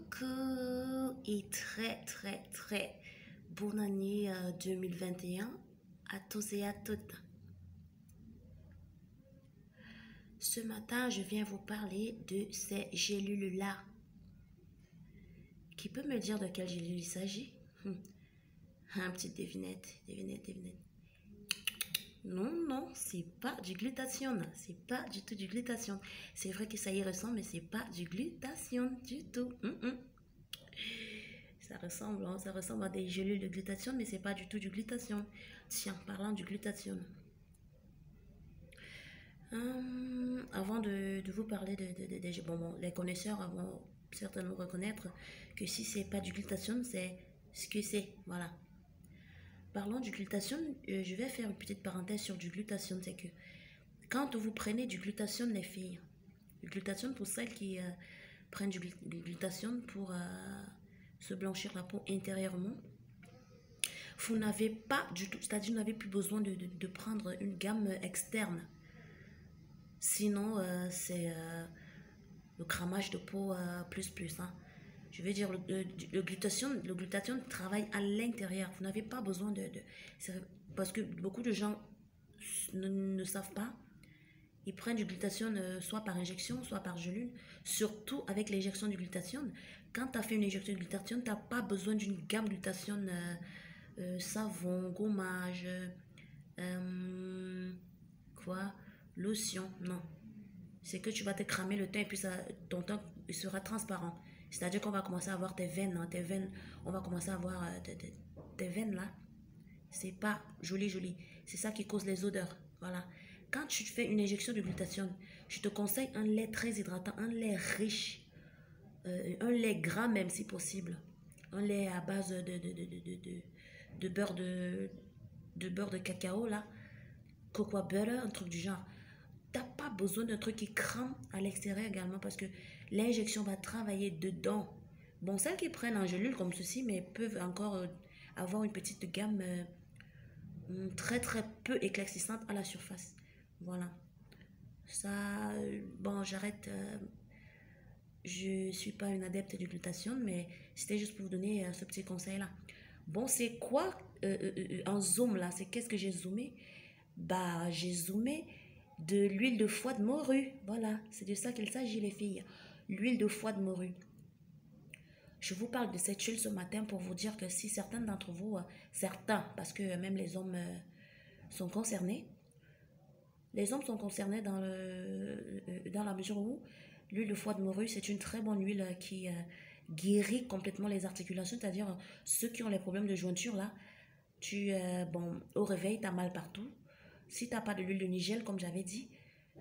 Coucou et très bonne année 2021 à tous et à toutes. Ce matin, je viens vous parler de ces gélules-là. Qui peut me dire de quelle gélule il s'agit? Un petit devinette. Non, c'est pas du glutathione. C'est pas du tout du glutathione. C'est vrai que ça y ressemble, mais c'est pas du glutathione du tout. Ça ressemble à des gélules de glutathione, mais c'est pas du tout du glutathione. Tiens, parlant du glutathione. Avant de vous parler bon, les connaisseurs vont certainement reconnaître que si c'est pas du glutathione, c'est ce que c'est. Voilà. Parlons du glutathione, je vais faire une petite parenthèse sur du glutathione. C'est que quand vous prenez du glutathione, les filles, du glutathione pour celles qui prennent du glutathione pour se blanchir la peau intérieurement, vous n'avez pas du tout, c'est-à-dire vous n'avez plus besoin de prendre une gamme externe. Sinon, c'est le cramage de peau plus. Hein. Je veux dire, le glutathione travaille à l'intérieur. Vous n'avez pas besoin parce que beaucoup de gens ne savent pas. Ils prennent du glutathione soit par injection, soit par gelule. Surtout avec l'injection du glutathione. Quand tu as fait une injection de glutathione, tu n'as pas besoin d'une gamme glutathione savon, gommage, lotion. Non. C'est que tu vas te cramer le teint et puis ton teint sera transparent. C'est-à-dire qu'on va commencer à avoir tes veines. Hein, on va commencer à avoir tes veines là. C'est pas joli. C'est ça qui cause les odeurs. Voilà. Quand tu fais une injection de glutathione, je te conseille un lait très hydratant, un lait riche, un lait gras même si possible. Un lait à base de beurre de cacao là. Cocoa butter, un truc du genre. T'as pas besoin d'un truc qui crame à l'extérieur également parce que l'injection va travailler dedans. Bon, celles qui prennent en gelule comme ceci, mais peuvent encore avoir une petite gamme très peu éclaircissante à la surface. Voilà. Ça, bon, j'arrête. Je suis pas une adepte du glutathione, mais c'était juste pour vous donner ce petit conseil-là. Bon, c'est quoi en zoom là? C'est qu'est-ce que j'ai zoomé? Bah, j'ai zoomé de l'huile de foie de morue. Voilà, c'est de ça qu'il s'agit les filles. L'huile de foie de morue. Je vous parle de cette huile ce matin pour vous dire que si certains d'entre vous, certains, parce que même les hommes sont concernés, les hommes sont concernés dans la mesure où l'huile de foie de morue, c'est une très bonne huile qui guérit complètement les articulations, c'est-à-dire ceux qui ont les problèmes de jointure là, bon, au réveil, tu as mal partout. Si tu n'as pas de l'huile de nigel, comme j'avais dit,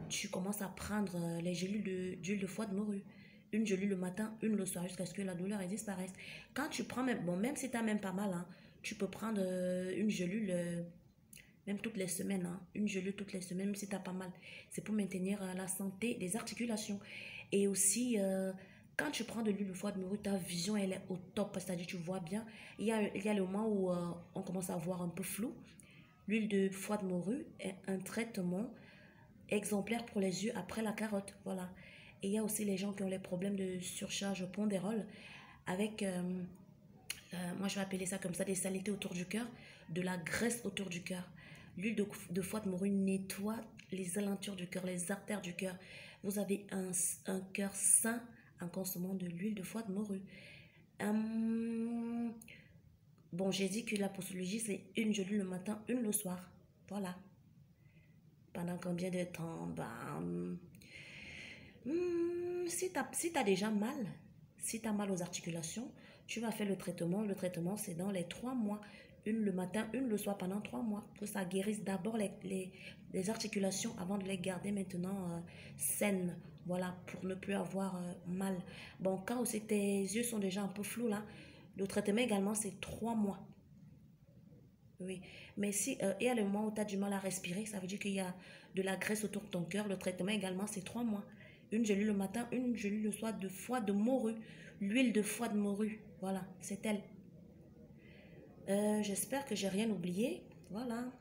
tu commences à prendre les gélules d'huile de foie de morue. Une gelule le matin, une le soir, jusqu'à ce que la douleur disparaisse. Quand tu prends, même si tu n'as même pas mal, hein, tu peux prendre une gelule même toutes les semaines. Hein, une gelule toutes les semaines, même si tu n'as pas mal. C'est pour maintenir la santé des articulations. Et aussi, quand tu prends de l'huile de foie de morue, ta vision, elle est au top. C'est-à-dire, tu vois bien. Il y a le moment où on commence à voir un peu flou. L'huile de foie de morue est un traitement exemplaire pour les yeux après la carotte. Voilà. Et il y a aussi les gens qui ont les problèmes de surcharge pondérale avec, moi je vais appeler ça comme ça, des saletés autour du cœur, de la graisse autour du cœur. L'huile de foie de morue nettoie les alentures du cœur, les artères du cœur. Vous avez un cœur sain en consommant de l'huile de foie de morue. Bon, j'ai dit que la posologie, c'est une gelule le matin, une le soir. Voilà. Pendant combien de temps? Si tu as déjà mal, si tu as mal aux articulations, tu vas faire le traitement. Le traitement, c'est dans les 3 mois. Une le matin, une le soir pendant 3 mois. Pour que ça guérisse d'abord les articulations avant de les garder maintenant saines. Voilà, pour ne plus avoir mal. Bon, quand aussi tes yeux sont déjà un peu flous là, le traitement également, c'est 3 mois. Oui, mais si il y a le moment où tu as du mal à respirer, ça veut dire qu'il y a de la graisse autour de ton cœur. Le traitement également, c'est 3 mois. Une gelule le matin, une gelule le soir de foie de morue. L'huile de foie de morue, voilà, c'est elle. J'espère que j'ai rien oublié. Voilà.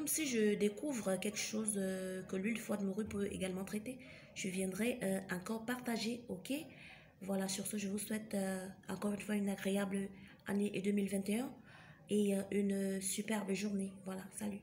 Si je découvre quelque chose que l'huile foie de morue peut également traiter, je viendrai encore partager, ok? Voilà, sur ce, je vous souhaite encore une fois une agréable année 2021 et une superbe journée. Voilà, salut.